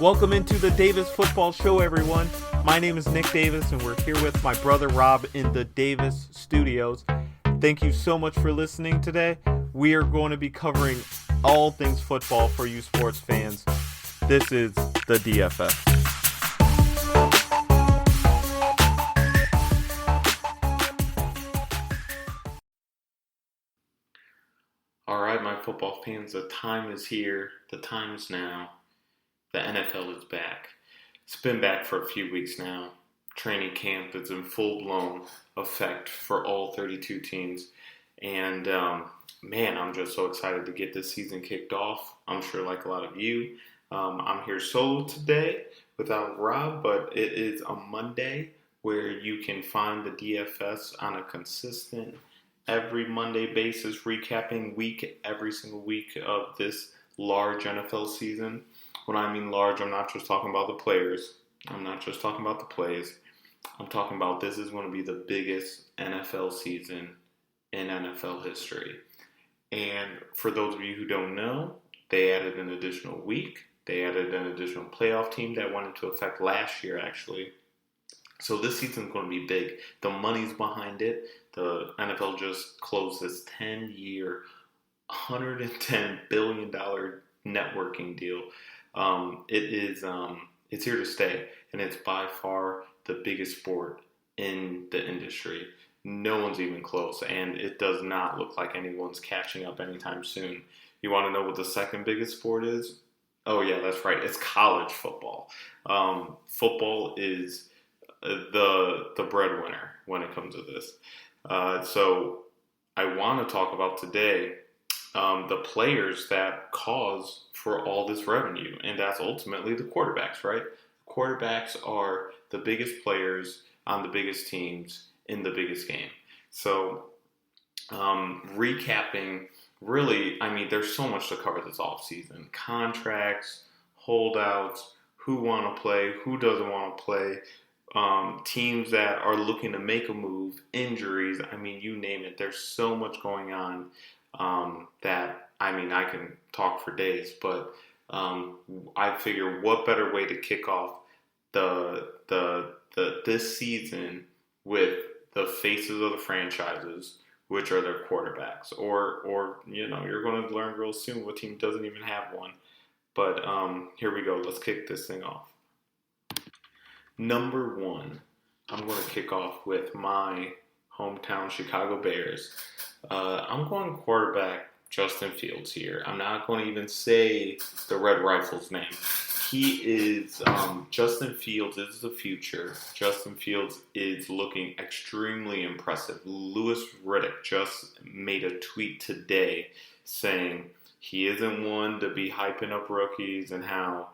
Welcome into the Davis Football Show, everyone. My name is Nick Davis, and we're here with my brother Rob in the Davis Studios. Thank you so much for listening today. We are going to be covering all things football for you sports fans. This is the DFS. All right, my football fans, the time is here. The time is now. The NFL is back. It's been back for a few weeks now. Training camp is in full-blown effect for all 32 teams. And, man, I'm just so excited to get this season kicked off. I'm sure like a lot of you. I'm here solo today without Rob, but it is a Monday where you can find the DFS on a consistent every Monday basis, recapping every single week of this large NFL season. When I mean large, I'm not just talking about the players. I'm not just talking about the plays. I'm talking about this is going to be the biggest NFL season in NFL history. And for those of you who don't know, they added an additional week. They added an additional playoff team that went into effect last year, actually. So this season's going to be big. The money's behind it. The NFL just closed this 10-year, $110 billion networking deal. It's here to stay, and it's by far the biggest sport in the industry. No one's even close, and it does not look like anyone's catching up anytime soon. You want to know what the second biggest sport is? Oh yeah, that's right. It's college football. Football is the breadwinner when it comes to this. So I want to talk about today the players that cause for all this revenue, and that's ultimately the quarterbacks, right? Quarterbacks are the biggest players on the biggest teams in the biggest game. So recapping, really, I mean, there's so much to cover this offseason. Contracts, holdouts, who want to play, who doesn't want to play, teams that are looking to make a move, injuries, I mean, you name it. There's so much going on that, I mean, I can talk for days, but I figure what better way to kick off this season with the faces of the franchises, which are their quarterbacks, or you know, you're going to learn real soon what team doesn't even have one. But here we go. Let's kick this thing off. Number one, I'm going to kick off with my hometown Chicago Bears. I'm going quarterback Justin Fields here. I'm not going to even say the Red Rifle's name. He is, Justin Fields is the future. Justin Fields is looking extremely impressive. Louis Riddick just made a tweet today saying he isn't one to be hyping up rookies and how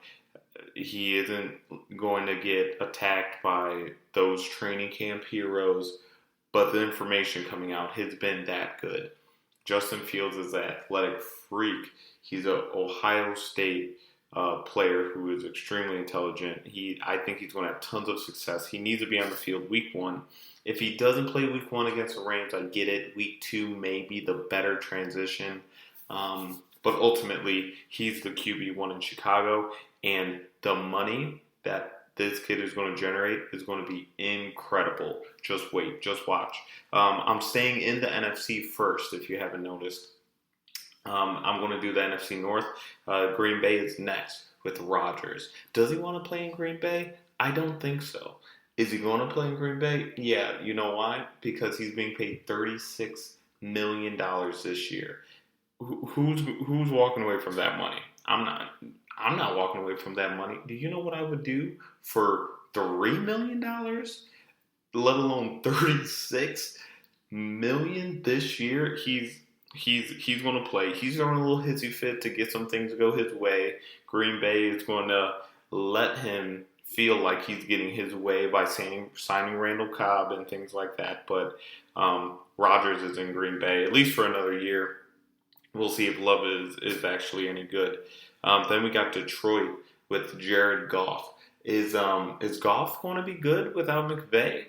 he isn't going to get attacked by those training camp heroes, but the information coming out has been that good. Justin Fields is an athletic freak. He's an Ohio State player who is extremely intelligent. I think he's going to have tons of success. He needs to be on the field week one. If he doesn't play week one against the Rams, I get it. Week two may be the better transition. But ultimately, he's the QB1 in Chicago, and the money that this kid is going to generate is going to be incredible. Just wait, just watch. I'm staying in the NFC first, if you haven't noticed. I'm going to do the NFC North. Green Bay is next with Rodgers. Does he want to play in Green Bay? I don't think so. Is he going to play in Green Bay? Yeah, you know why? Because he's being paid $36 million this year. Who's walking away from that money? I'm not walking away from that money. Do you know what I would do for $3 million? Let alone $36 million this year. He's going to play. He's throwing a little hissy fit to get some things to go his way. Green Bay is going to let him feel like he's getting his way by signing Randall Cobb and things like that. But Rodgers is in Green Bay, at least for another year. We'll see if Love is actually any good. Then we got Detroit with Jared Goff. Is Goff going to be good without McVay?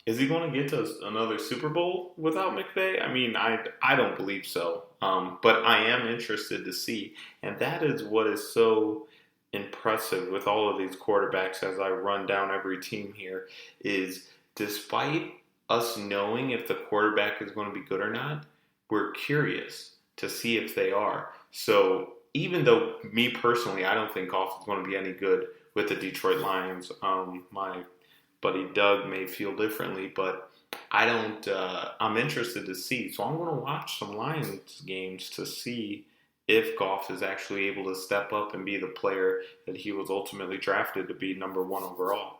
Is he going to get to another Super Bowl without McVay? I mean, I don't believe so. But I am interested to see. And that is what is so impressive with all of these quarterbacks as I run down every team here is despite us knowing if the quarterback is going to be good or not, we're curious to see if they are. So even though me personally, I don't think Goff is going to be any good with the Detroit Lions, my buddy Doug may feel differently, but I don't. I'm interested to see. So I'm going to watch some Lions games to see if Goff is actually able to step up and be the player that he was ultimately drafted to be number one overall.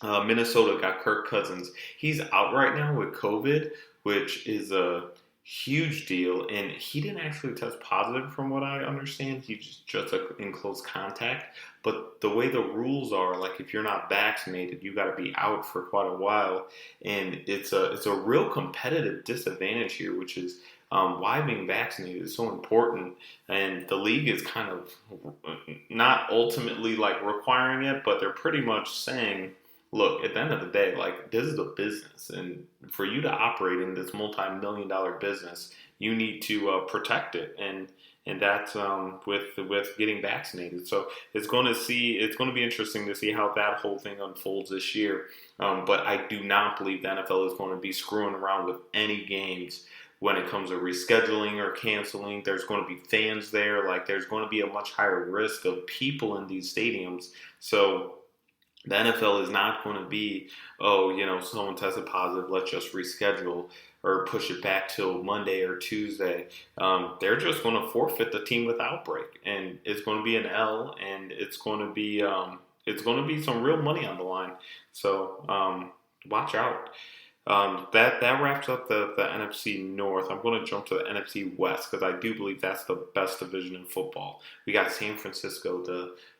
Minnesota got Kirk Cousins. He's out right now with COVID, which is a huge deal. And he didn't actually test positive, from what I understand. He's just in close contact. But the way the rules are, like if you're not vaccinated, you got to be out for quite a while. And it's a real competitive disadvantage here, which is why being vaccinated is so important. And the league is kind of not ultimately like requiring it, but they're pretty much saying, look, at the end of the day, like this is a business, and for you to operate in this multi-million-dollar business, you need to protect it, and that's with getting vaccinated. So it's going to be interesting to see how that whole thing unfolds this year. But I do not believe the NFL is going to be screwing around with any games when it comes to rescheduling or canceling. There's going to be fans there, like there's going to be a much higher risk of people in these stadiums. So the NFL is not going to be, someone tested positive, let's just reschedule or push it back till Monday or Tuesday. They're just going to forfeit the team with outbreak, and it's going to be an L, and it's going to be some real money on the line. So watch out. That wraps up the NFC North. I'm going to jump to the NFC West because I do believe that's the best division in football. We got San Francisco,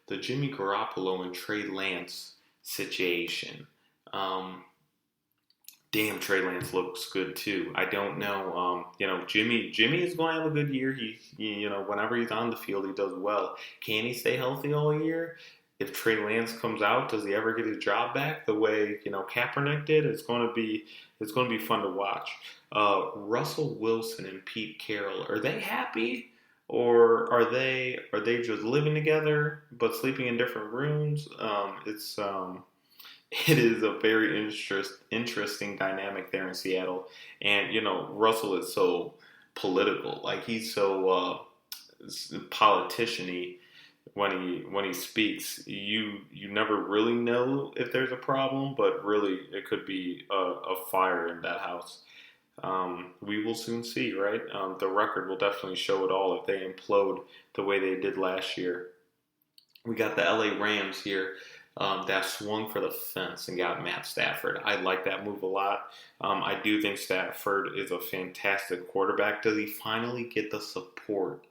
the Jimmy Garoppolo and Trey Lance situation. Trey Lance looks good too. I don't know. Jimmy is going to have a good year. He whenever he's on the field, he does well. Can he stay healthy all year? If Trey Lance comes out, does he ever get his job back the way Kaepernick did? It's going to be fun to watch. Russell Wilson and Pete Carroll, are they happy? Or are they just living together but sleeping in different rooms? It is a very interesting dynamic there in Seattle. And Russell is so political, like he's so politician-y when he speaks. You never really know if there's a problem, but really it could be a fire in that house. We will soon see, right? The record will definitely show it all if they implode the way they did last year. We got the LA Rams here that swung for the fence and got Matt Stafford. I like that move a lot. I do think Stafford is a fantastic quarterback. Does he finally get the support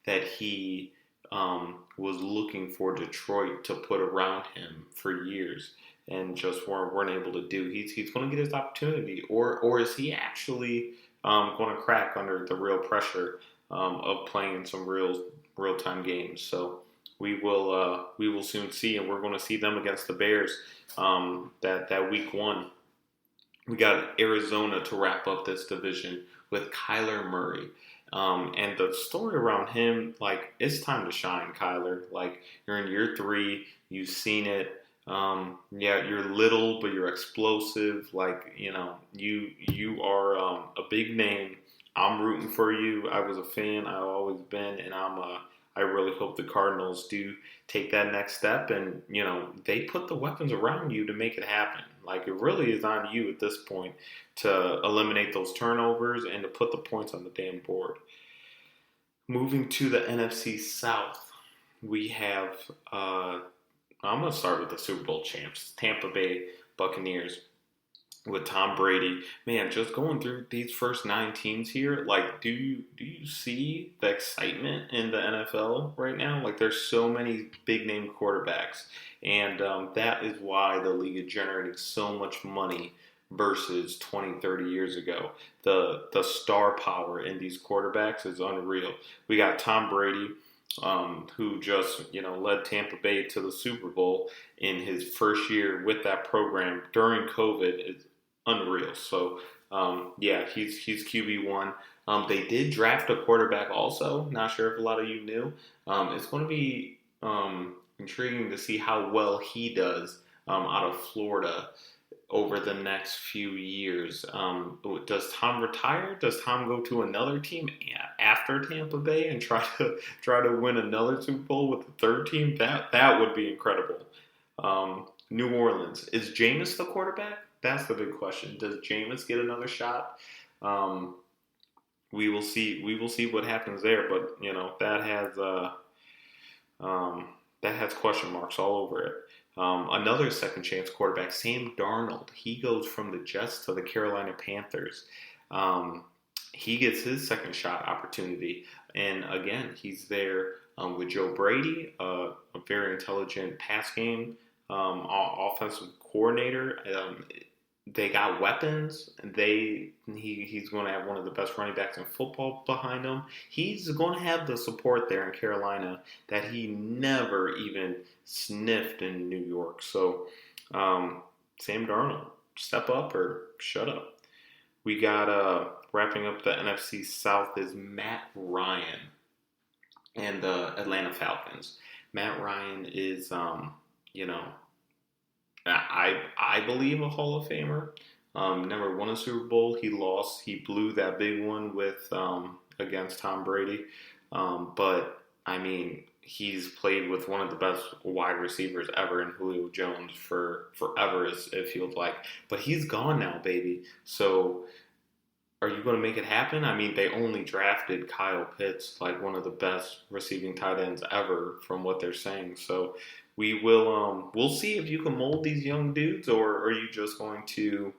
that he was looking for Detroit to put around him for years and just weren't able to do? He's going to get his opportunity, or is he actually going to crack under the real pressure of playing in some real time games? So we will soon see, and we're going to see them against the Bears that week 1. We got Arizona to wrap up this division with Kyler Murray. And the story around him, like, it's time to shine, Kyler. Like, you're in year 3, you've seen it. You're little, but you're explosive. Like, you are a big name. I'm rooting for you. I was a fan. I've always been, and I really hope the Cardinals do take that next step, and they put the weapons around you to make it happen. Like, it really is on you at this point to eliminate those turnovers and to put the points on the damn board. Moving to the NFC South, we have, I'm going to start with the Super Bowl champs, Tampa Bay Buccaneers with Tom Brady. Man, just going through these first 9 teams here, like, do you see the excitement in the NFL right now? Like, there's so many big-name quarterbacks, and that is why the league is generating so much money versus 20, 30 years ago. The star power in these quarterbacks is unreal. We got Tom Brady, who just led Tampa Bay to the Super Bowl in his first year with that program during COVID. It's unreal. So he's QB1. They did draft a quarterback also. Not sure if a lot of you knew. It's going to be intriguing to see how well he does out of Florida over the next few years. Does Tom retire? Does Tom go to another team after Tampa Bay and try to win another Super Bowl with the third team? That would be incredible. New Orleans, is Jameis the quarterback? That's the big question. Does Jameis get another shot? Um, we will see. We will see what happens there. But that has question marks all over it. Another second chance quarterback, Sam Darnold. He goes from the Jets to the Carolina Panthers. Um, he gets his second shot opportunity, and again, he's there with Joe Brady, a very intelligent pass game offensive coordinator. They got weapons. He's going to have one of the best running backs in football behind him. He's going to have the support there in Carolina that he never even sniffed in New York. So, Sam Darnold, step up or shut up. We got wrapping up the NFC South is Matt Ryan and the Atlanta Falcons. Matt Ryan is, I believe a Hall of Famer. Never won a Super Bowl. He lost. He blew that big one with against Tom Brady. But I mean, he's played with one of the best wide receivers ever in Julio Jones for forever. It feels like. But he's gone now, baby. So are you going to make it happen? I mean, they only drafted Kyle Pitts, like one of the best receiving tight ends ever, from what they're saying. So we'll see if you can mold these young dudes, or are you just going to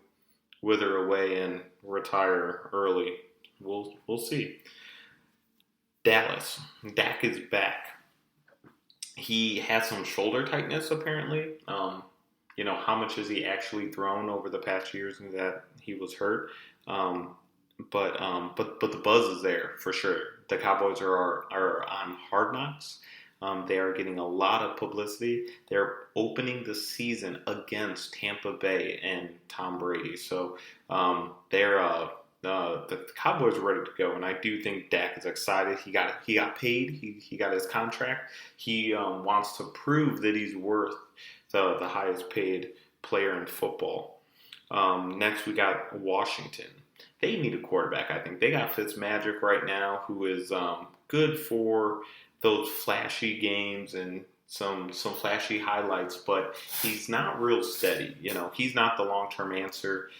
wither away and retire early? We'll see. Dallas, Dak is back. He had some shoulder tightness apparently. How much has he actually thrown over the past years that he was hurt? But the buzz is there for sure. The Cowboys are on Hard Knocks. They are getting a lot of publicity. They're opening the season against Tampa Bay and Tom Brady. So the Cowboys are ready to go, and I do think Dak is excited. He got paid. He got his contract. He wants to prove that he's worth the highest paid player in football. Next, we got Washington. They need a quarterback, I think. They got Fitzmagic right now, who is good for those flashy games and some flashy highlights, but he's not real steady. He's not the long-term answer.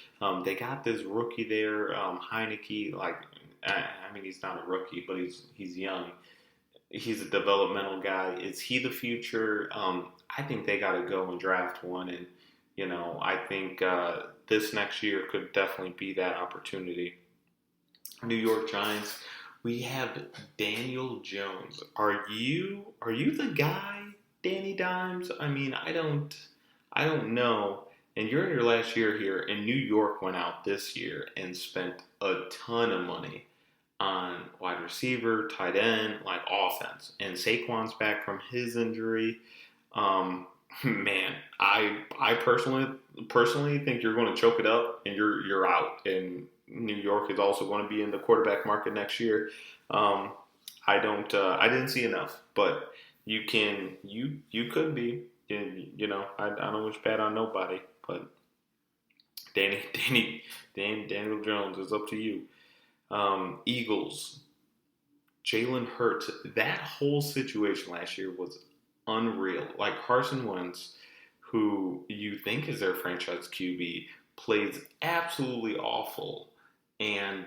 They got this rookie there, Heineke. He's not a rookie, but he's young. He's a developmental guy. Is he the future? I think they got to go and draft one, and I think this next year could definitely be that opportunity. New York Giants. We have Daniel Jones. Are you the guy, Danny Dimes? I mean, I don't know. And you're in your last year here, and New York went out this year and spent a ton of money on wide receiver, tight end, like offense. And Saquon's back from his injury. Man, I personally think you're going to choke it up and you're out. And New York is also going to be in the quarterback market next year. I didn't see enough, but you could be. I don't wish bad on nobody, but Daniel Jones is up to you. Eagles, Jalen Hurts. That whole situation last year was unreal. Like Carson Wentz, who you think is their franchise QB, plays absolutely awful, and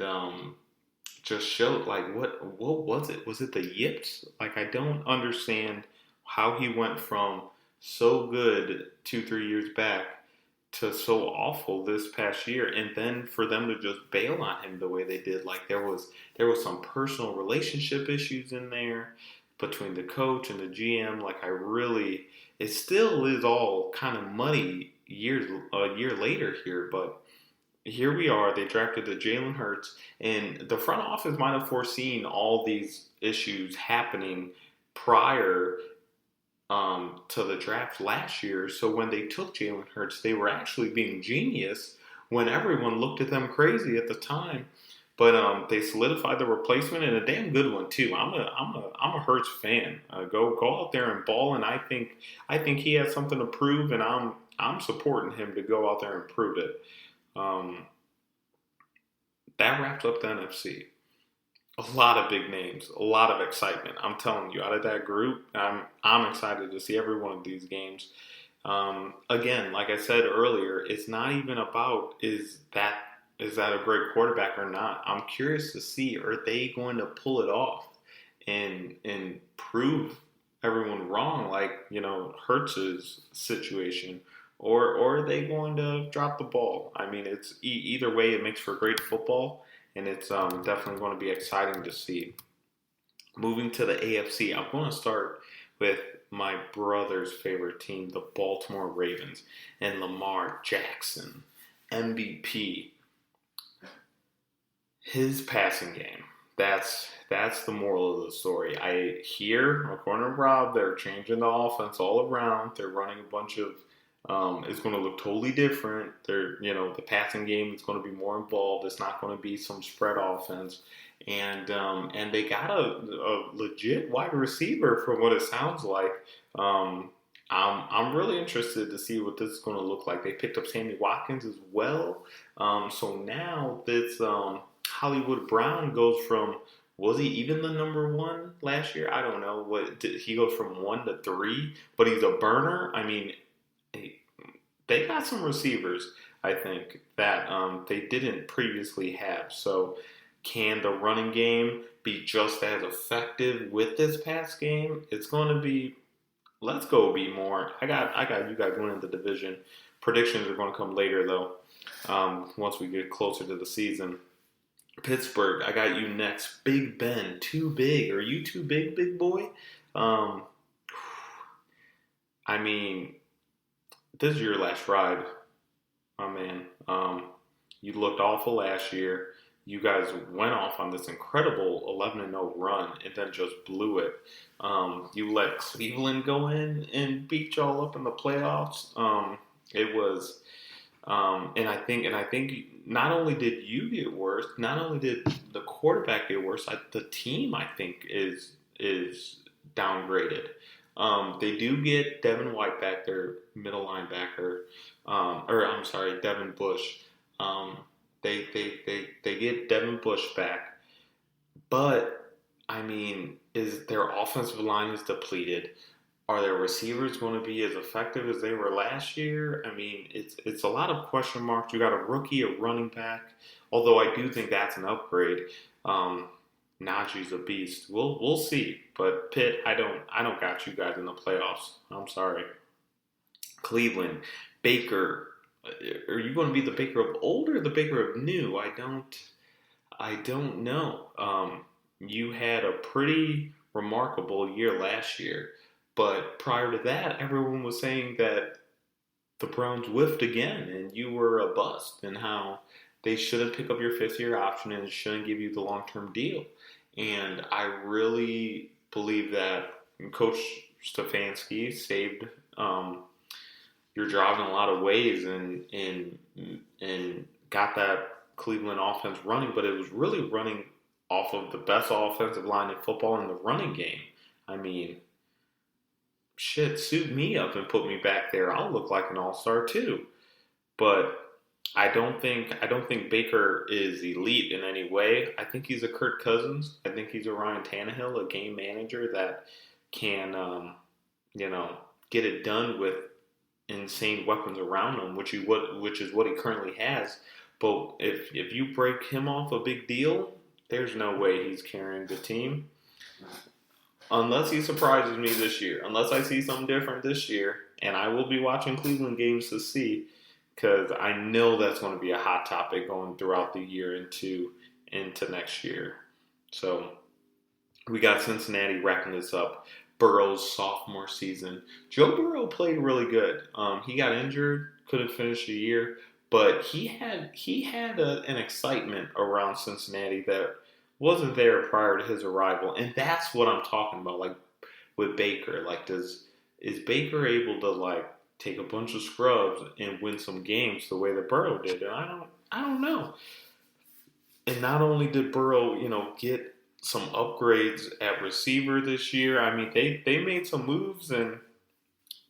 just showed what was it? Was it the yips? Like, I don't understand how he went from so good 2-3 years back to so awful this past year, and then for them to just bail on him the way they did. Like, there was some personal relationship issues in there between the coach and the GM. Like, it still is all kind of muddy a year later here, but here we are. They drafted the Jalen Hurts, and the front office might have foreseen all these issues happening prior to the draft last year. So when they took Jalen Hurts, they were actually being genius when everyone looked at them crazy at the time They solidified the replacement and a damn good one too. I'm a Hurts fan. Go out there and ball, and I think he has something to prove, and I'm supporting him to go out there and prove it. Um, that wraps up the NFC. A lot of big names, a lot of excitement. I'm telling you, out of that group, I'm excited to see every one of these games. Again, like I said earlier, it's not even about is that a great quarterback or not. I'm curious to see, are they going to pull it off and prove everyone wrong, like Hurts's situation, or are they going to drop the ball? I mean, it's either way, it makes for great football, and it's definitely going to be exciting to see. Moving to the AFC, I'm going to start with my brother's favorite team, the Baltimore Ravens, and Lamar Jackson, MVP. His passing game. That's the moral of the story. I hear, according to Rob, they're changing the offense all around. They're running a bunch of. It's going to look totally different. The passing game is going to be more involved. It's not going to be some spread offense, and they got a legit wide receiver from what it sounds like. I'm really interested to see what this is going to look like. They picked up Sammy Watkins as well. So now this Hollywood Brown goes from, was he even the number one last year? I don't know. He goes from 1 to 3, but he's a burner. I mean, they got some receivers, I think, that they didn't previously have. So can the running game be just as effective with this pass game? It's going to be, let's go be more. I got you guys winning the division. Predictions are going to come later, though, once we get closer to the season. Pittsburgh, I got you next. Big Ben, too big. Are you too big, big boy? I mean, this is your last ride, my man. You looked awful last year. You guys went off on this incredible 11-0 run and then just blew it. You let Cleveland go in and beat y'all up in the playoffs. It was, and I think not only did you get worse, not only did the quarterback get worse, the team I think is downgraded. They do get Devin White back, their middle linebacker, or I'm sorry, Devin Bush. They get Devin Bush back, but I mean, is their offensive line is depleted? Are their receivers going to be as effective as they were last year? I mean, it's a lot of question marks. You got a rookie, a running back, although I do think that's an upgrade. Najee's a beast. We'll see. But Pitt, I don't got you guys in the playoffs. I'm sorry. Cleveland, Baker. Are you going to be the Baker of old or the Baker of new? I don't know. You had a pretty remarkable year last year, but prior to that, everyone was saying that the Browns whiffed again and you were a bust, and how they shouldn't pick up your fifth-year option and shouldn't give you the long-term deal. And I really believe that Coach Stefanski saved your job in a lot of ways and got that Cleveland offense running, but it was really running off of the best offensive line in football in the running game. I mean, shit, suit me up and put me back there. I'll look like an all-star too. But I don't think Baker is elite in any way. I think he's a Kirk Cousins. I think he's a Ryan Tannehill, a game manager that can, get it done with insane weapons around him, which is what he currently has. But if you break him off a big deal, there's no way he's carrying the team. Unless he surprises me this year. Unless I see something different this year. And I will be watching Cleveland games to see, because I know that's going to be a hot topic going throughout the year into next year. So we got Cincinnati wrapping this up. Burrow's sophomore season. Joe Burrow played really good. He got injured, couldn't finish the year, but he had an excitement around Cincinnati that wasn't there prior to his arrival, and that's what I'm talking about. Like with Baker, like is Baker able to like take a bunch of scrubs and win some games the way that Burrow did? And I don't know. And not only did Burrow, get some upgrades at receiver this year, I mean, they made some moves, and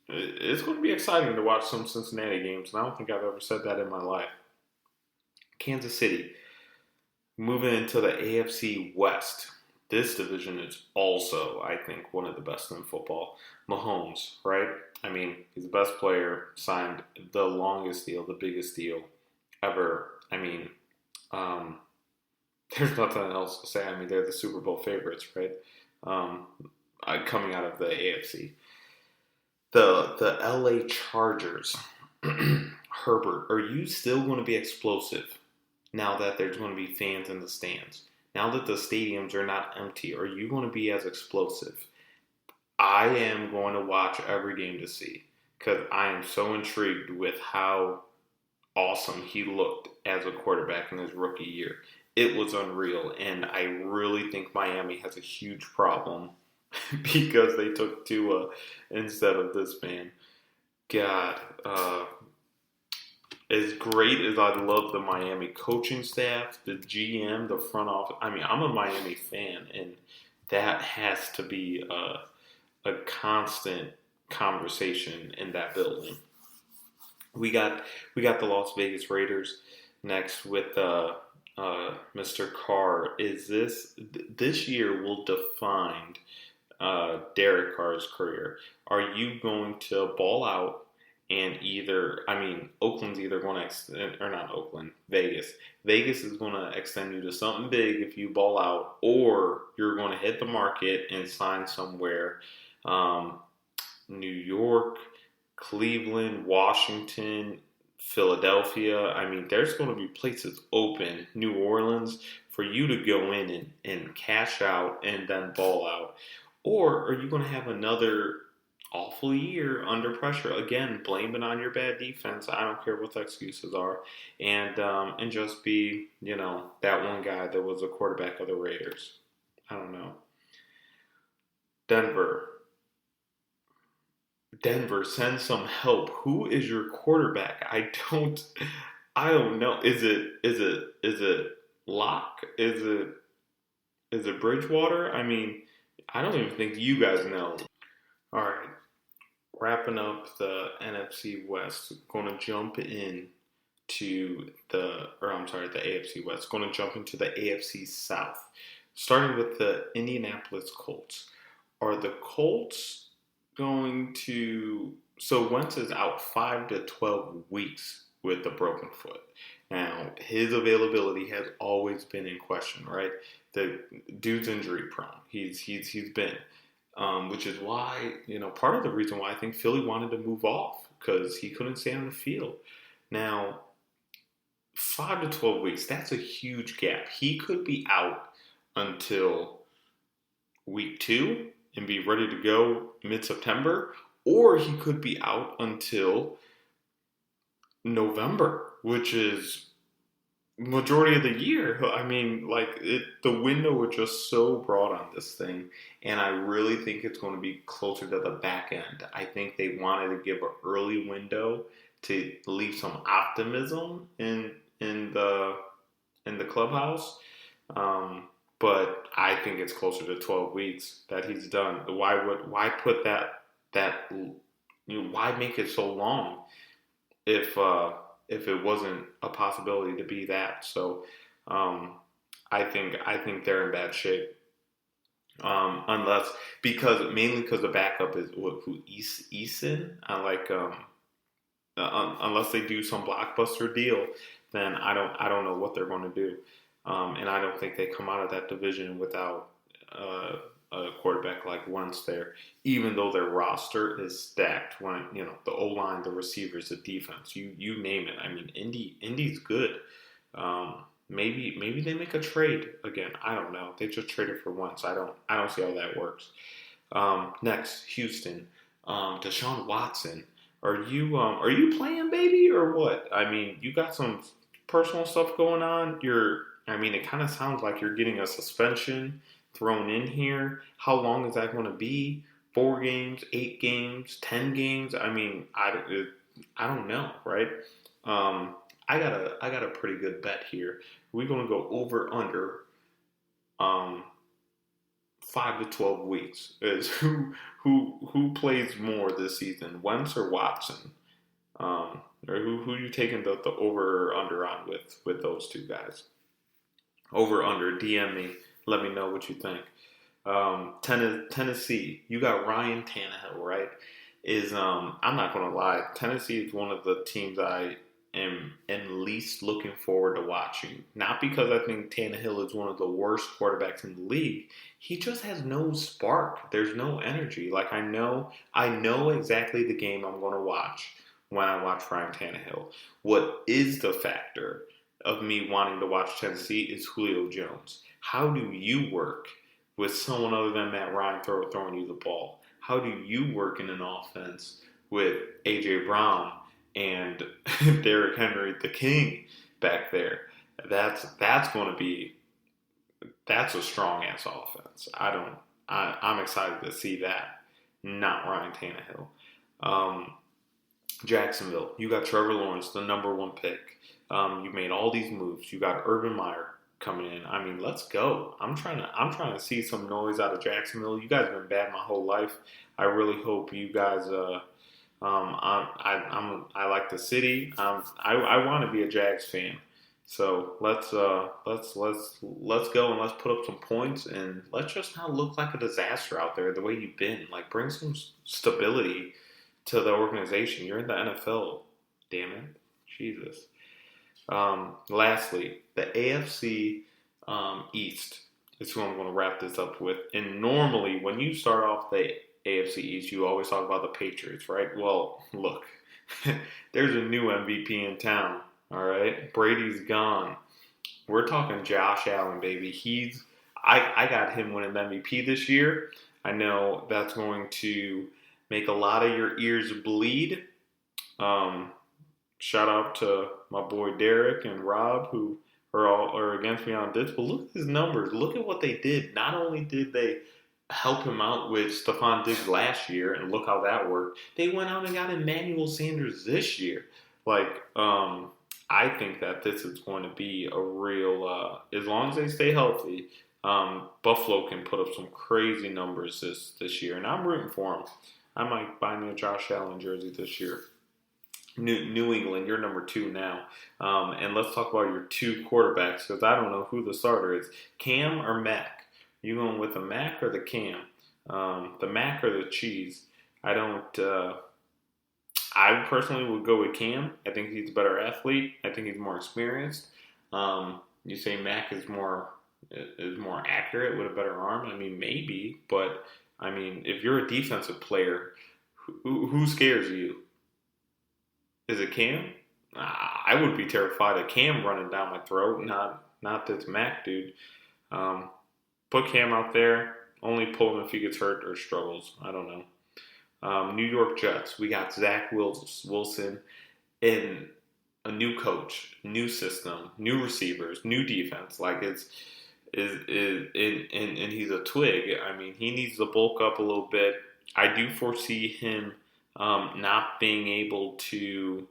it's going to be exciting to watch some Cincinnati games. And I don't think I've ever said that in my life. Kansas City, moving into the AFC West. This division is also, I think, one of the best in football. Mahomes, right? I mean, he's the best player, signed the longest deal, the biggest deal ever. I mean, there's nothing else to say. I mean, they're the Super Bowl favorites, right? Coming out of the AFC. The LA Chargers, Herbert, are you still going to be explosive now that there's going to be fans in the stands? Now that the stadiums are not empty, are you going to be as explosive? I am going to watch every game to see, because I am so intrigued with how awesome he looked as a quarterback in his rookie year. It was unreal, and I really think Miami has a huge problem because they took Tua instead of this man. God, as great as I love the Miami coaching staff, the GM, the front office. I mean, I'm a Miami fan, and that has to be a constant conversation in that building. We got the Las Vegas Raiders next with Mr. Carr. Is this year will define Derek Carr's career? Are you going to ball out and Oakland's either going to extend, or not Oakland, Vegas. Vegas is going to extend you to something big if you ball out, or you're going to hit the market and sign somewhere. New York, Cleveland, Washington, Philadelphia. I mean, there's going to be places open, New Orleans, for you to go in and cash out and then ball out. Or are you going to have another awful year under pressure? Again, blame it on your bad defense. I don't care what the excuses are. And just be, that one guy that was a quarterback of the Raiders. I don't know. Denver, send some help. Who is your quarterback? I don't know. Is it Locke? Is it Bridgewater? I mean, I don't even think you guys know. All right. Wrapping up the NFC West, going to jump in the AFC West. Going to jump into the AFC South. Starting with the Indianapolis Colts. Are the Colts going to... So Wentz is out 5 to 12 weeks with the broken foot. Now, his availability has always been in question, right? The dude's injury prone. He's been... which is why, part of the reason why I think Philly wanted to move off, because he couldn't stay on the field. Now, 5 to 12 weeks, that's a huge gap. He could be out until week 2 and be ready to go mid-September, or he could be out until November, which is majority of the year. I mean, the window was just so broad on this thing, and I really think it's going to be closer to the back end. I think they wanted to give an early window to leave some optimism in the clubhouse, but I think it's closer to 12 weeks that he's done. Why put that why make it so long if it wasn't a possibility to be that? So I think they're in bad shape. Mainly because the backup is Eason. Unless they do some blockbuster deal, then I don't know what they're going to do. And I don't think they come out of that division without a quarterback like Wentz there, even though their roster is stacked. When the O-line, the receivers, the defense, you name it. I mean, Indy's good. Maybe they make a trade again. I don't know. They just traded for Wentz. I don't see how that works. Next, Houston, Deshaun Watson. Are you playing, baby, or what? I mean, you got some personal stuff going on. It kind of sounds like you're getting a suspension thrown in here. How long is that going to be? 4 games, 8 games, 10 games? I mean, I don't know, right? I got a pretty good bet here. We're going to go over under 5 to 12 weeks. Is who plays more this season, Wentz or Watson? Or who you taking the over or under on with those two guys? Over under. DM me. Let me know what you think. Tennessee. You got Ryan Tannehill, right? I'm not gonna lie. Tennessee is one of the teams I am least looking forward to watching. Not because I think Tannehill is one of the worst quarterbacks in the league. He just has no spark. There's no energy. Like I know exactly the game I'm gonna watch when I watch Ryan Tannehill. What is the factor of me wanting to watch Tennessee is Julio Jones. How do you work with someone other than Matt Ryan throwing you the ball? How do you work in an offense with A.J. Brown and Derrick Henry, the king, back there? That's a strong ass offense. I'm excited to see that. Not Ryan Tannehill. Jacksonville, you got Trevor Lawrence, the number one pick. You made all these moves. You got Urban Meyer coming in. I mean, let's go. I'm trying to see some noise out of Jacksonville. You guys have been bad my whole life. I really hope you guys. I like the city. I want to be a Jags fan. So let's go and let's put up some points and let's just not look like a disaster out there the way you've been. Like bring some stability to the organization. You're in the NFL. Damn it, Jesus. Lastly, the AFC East is who I'm going to wrap this up with. And normally, when you start off the AFC East, you always talk about the Patriots, right? Well, look, there's a new MVP in town, all right? Brady's gone. We're talking Josh Allen, baby. I got him winning MVP this year. I know that's going to make a lot of your ears bleed. Shout out to my boy Derek and Rob who are against me on this. But look at his numbers. Look at what they did. Not only did they help him out with Stephon Diggs last year, and look how that worked. They went out and got Emmanuel Sanders this year. I think that this is going to be a real, as long as they stay healthy, Buffalo can put up some crazy numbers this year. And I'm rooting for them. I might buy me a Josh Allen jersey this year. New England, you're number 2 now. And let's talk about your 2 quarterbacks, because I don't know who the starter is. Cam or Mac? You going with the Mac or the Cam? The Mac or the cheese? I personally would go with Cam. I think he's a better athlete. I think he's more experienced. You say Mac is more accurate with a better arm. I mean, maybe, but I mean, if you're a defensive player, who scares you? Is it Cam? I would be terrified of Cam running down my throat, not this Mac dude. Put Cam out there. Only pull him if he gets hurt or struggles. I don't know. New York Jets. We got Zach Wilson in a new coach, new system, new receivers, new defense. Like and he's a twig. I mean, he needs to bulk up a little bit. I do foresee him not being able to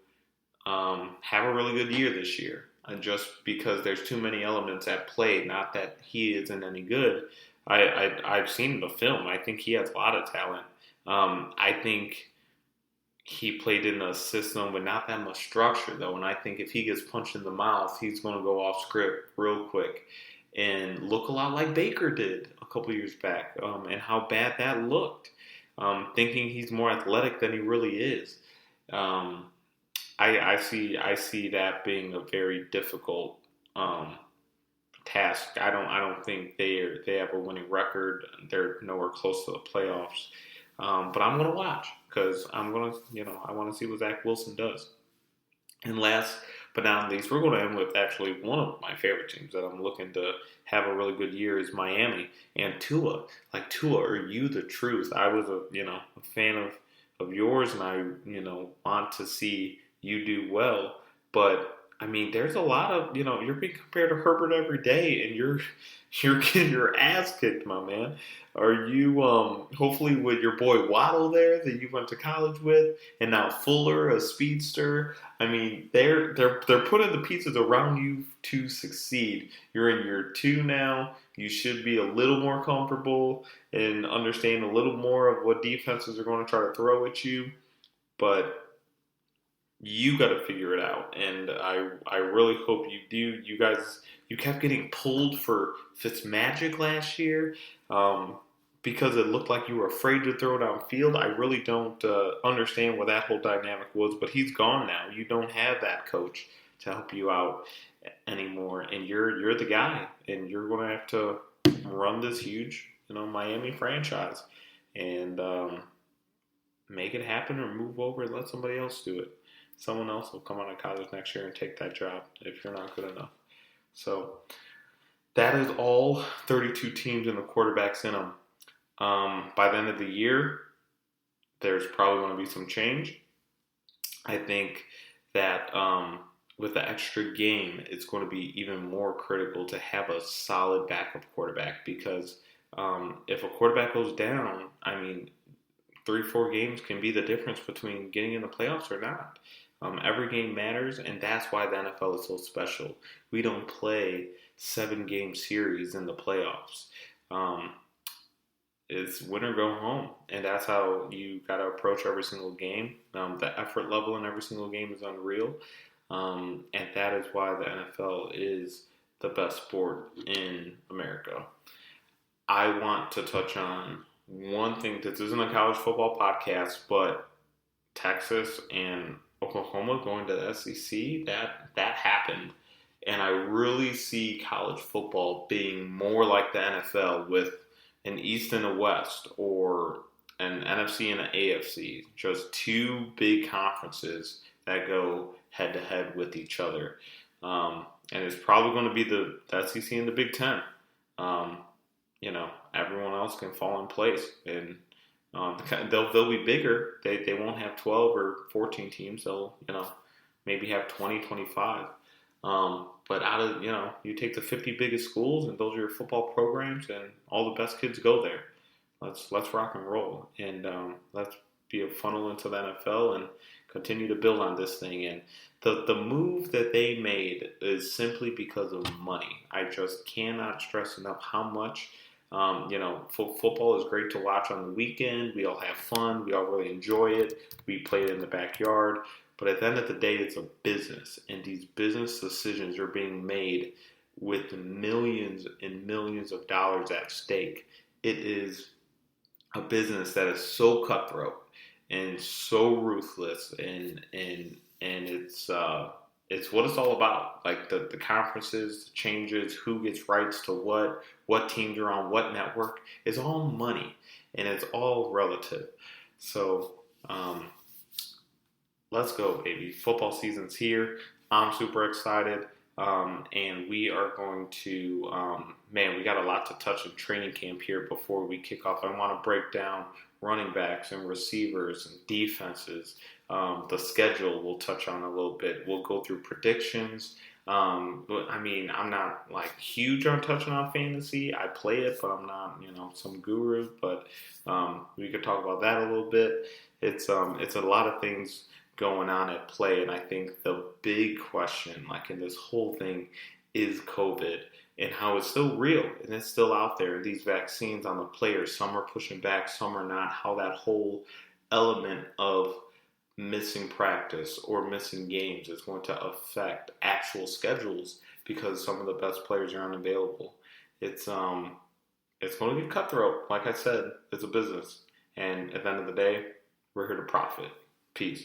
have a really good year this year. And just because there's too many elements at play, not that he isn't any good. I've seen the film. I think he has a lot of talent. I think he played in a system with not that much structure, though. And I think if he gets punched in the mouth, he's going to go off script real quick and look a lot like Baker did a couple years back, and how bad that looked. Thinking he's more athletic than he really is. I see that being a very difficult task. I don't think they have a winning record. They're nowhere close to the playoffs. But I'm gonna watch because I want to see what Zach Wilson does. And last but not least, we're going to end with actually one of my favorite teams that I'm looking to have a really good year is Miami and Tua. Like Tua, are you the truth? I was a fan of yours, and I want to see you do well. But I mean, there's a lot of, you're being compared to Herbert every day, and you're getting your ass kicked, my man. Are you hopefully with your boy Waddle there that you went to college with, and now Fuller, a speedster? I mean, they're putting the pieces around you to succeed. You're in year 2 now. You should be a little more comfortable and understand a little more of what defenses are going to try to throw at you, but you got to figure it out, and I really hope you do. You kept getting pulled for Fitzmagic last year because it looked like you were afraid to throw downfield. I really don't understand what that whole dynamic was, but he's gone now. You don't have that coach to help you out anymore, and you're the guy, and you're going to have to run this huge Miami franchise and make it happen, or move over and let somebody else do it. Someone else will come out of college next year and take that job if you're not good enough. So that is all 32 teams and the quarterbacks in them. By the end of the year, there's probably going to be some change. I think that with the extra game, it's going to be even more critical to have a solid backup quarterback, because if a quarterback goes down, I mean, 3-4 games can be the difference between getting in the playoffs or not. Every game matters, and that's why the NFL is so special. We don't play 7-game series in the playoffs. It's win or go home, and that's how you got to approach every single game. The effort level in every single game is unreal, and that is why the NFL is the best sport in America. I want to touch on one thing. This isn't a college football podcast, but Texas and Oklahoma going to the SEC, that happened. And I really see college football being more like the NFL, with an East and a West, or an NFC and an AFC. Just 2 big conferences that go head-to-head with each other. And it's probably going to be the SEC and the Big Ten. Everyone else can fall in place. And they'll be bigger. They won't have 12 or 14 teams. They'll, maybe have 20, 25. But out of, you take the 50 biggest schools, and those are your football programs, and all the best kids go there. Let's rock and roll, and let's be a funnel into the NFL and continue to build on this thing. And the move that they made is simply because of money. I just cannot stress enough how much. Football is great to watch on the weekend. We all have fun. We all really enjoy it. We play it in the backyard. But at the end of the day, it's a business. And these business decisions are being made with millions and millions of dollars at stake. It is a business that is so cutthroat and so ruthless. And it's what it's all about. Like the conferences, the changes, who gets rights to what teams are on what network. It's all money, and it's all relative. So let's go, baby. Football season's here. I'm super excited, and we are going to, we got a lot to touch in training camp here before we kick off. I want to break down running backs and receivers and defenses. The schedule we'll touch on a little bit. We'll go through predictions. But I'm not like huge on touching on fantasy. I play it, but I'm not, some guru. But we could talk about that a little bit. It's a lot of things going on at play, and I think the big question, like in this whole thing, is COVID and how it's still real and it's still out there. And these vaccines on the players, some are pushing back, some are not. How that whole element of missing practice or missing games is going to affect actual schedules, because some of the best players are unavailable. It's going to get cutthroat. Like I said, it's a business, and at the end of the day, we're here to profit. Peace.